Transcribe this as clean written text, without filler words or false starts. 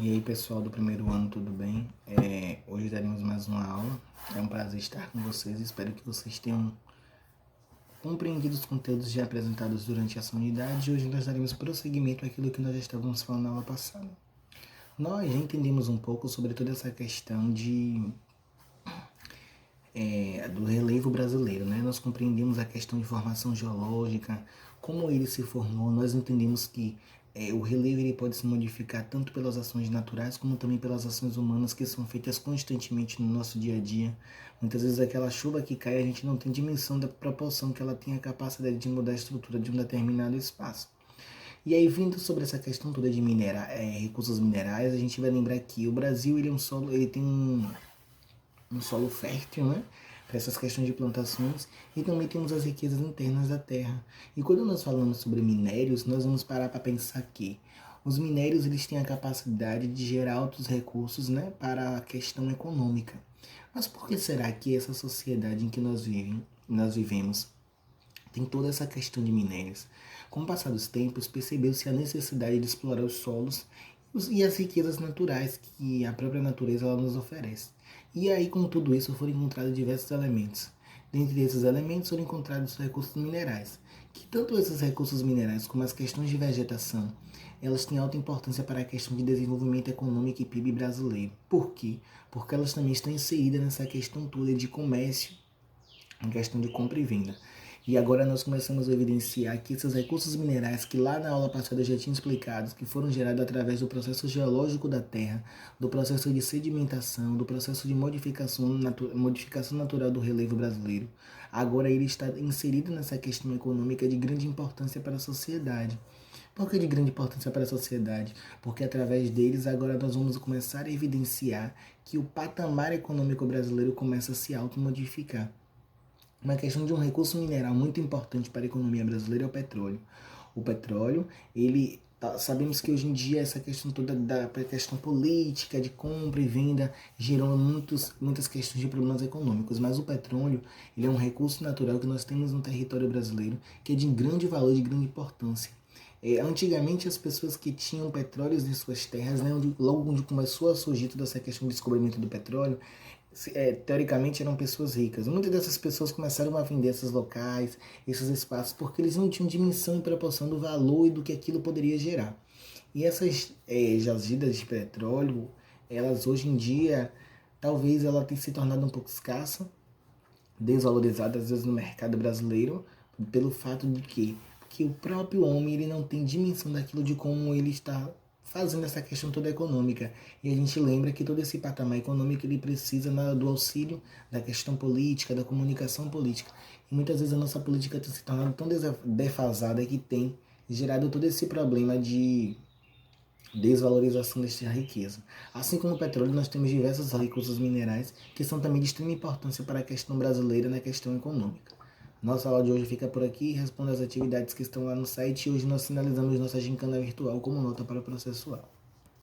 E aí pessoal do primeiro ano, tudo bem? Hoje daremos mais uma aula. É um prazer estar com vocês. Espero que vocês tenham compreendido os conteúdos já apresentados durante essa unidade. Hoje nós daremos prosseguimento àquilo que nós já estávamos falando na aula passada. Nós já entendemos um pouco sobre toda essa questão do relevo brasileiro, né? Nós compreendemos a questão de formação geológica, como ele se formou. Nós entendemos que o relevo ele pode se modificar tanto pelas ações naturais como também pelas ações humanas que são feitas constantemente no nosso dia a dia. Muitas vezes aquela chuva que cai a gente não tem dimensão da proporção que ela tem a capacidade de mudar a estrutura de um determinado espaço. E aí, vindo sobre essa questão toda de recursos minerais, a gente vai lembrar que o Brasil ele é um solo, ele tem um solo fértil, né? Para essas questões de plantações, e também temos as riquezas internas da terra. E quando nós falamos sobre minérios, nós vamos parar para pensar que os minérios eles têm a capacidade de gerar altos recursos, né, para a questão econômica. Mas por que será que essa sociedade em que nós vivemos tem toda essa questão de minérios? Com o passar dos tempos, percebeu-se a necessidade de explorar os solos e as riquezas naturais que a própria natureza ela nos oferece. E aí, com tudo isso, foram encontrados diversos elementos. Dentre esses elementos foram encontrados os recursos minerais, que tanto esses recursos minerais como as questões de vegetação, elas têm alta importância para a questão de desenvolvimento econômico e PIB brasileiro. Por quê? Porque elas também estão inseridas nessa questão toda de comércio, em questão de compra e venda. E agora nós começamos a evidenciar que esses recursos minerais que lá na aula passada eu já tinha explicado, que foram gerados através do processo geológico da Terra, do processo de sedimentação, do processo de modificação natural do relevo brasileiro, agora ele está inserido nessa questão econômica de grande importância para a sociedade. Por que de grande importância para a sociedade? Porque através deles agora nós vamos começar a evidenciar que o patamar econômico brasileiro começa a se automodificar. Uma questão de um recurso mineral muito importante para a economia brasileira é o petróleo. O petróleo, sabemos que hoje em dia essa questão toda da questão política, de compra e venda, gerou muitas questões de problemas econômicos, mas o petróleo ele é um recurso natural que nós temos no território brasileiro, que é de grande valor, de grande importância. Antigamente as pessoas que tinham petróleos em suas terras, né, logo onde começou a surgir toda essa questão do descobrimento do petróleo, teoricamente eram pessoas ricas. Muitas dessas pessoas começaram a vender esses locais, esses espaços, porque eles não tinham dimensão e proporção do valor e do que aquilo poderia gerar. E essas jazidas de petróleo, elas hoje em dia, talvez ela tenha se tornado um pouco escassa, desvalorizada às vezes no mercado brasileiro, pelo fato de que o próprio homem ele não tem dimensão daquilo de como ele está fazendo essa questão toda econômica. E a gente lembra que todo esse patamar econômico ele precisa do auxílio da questão política, da comunicação política. E muitas vezes a nossa política tem se tornado tão defasada que tem gerado todo esse problema de desvalorização dessa riqueza. Assim como o petróleo, nós temos diversos recursos minerais que são também de extrema importância para a questão brasileira na questão econômica. Nossa aula de hoje fica por aqui, responde às atividades que estão lá no site e hoje nós finalizamos nossa gincana virtual como nota para o processual.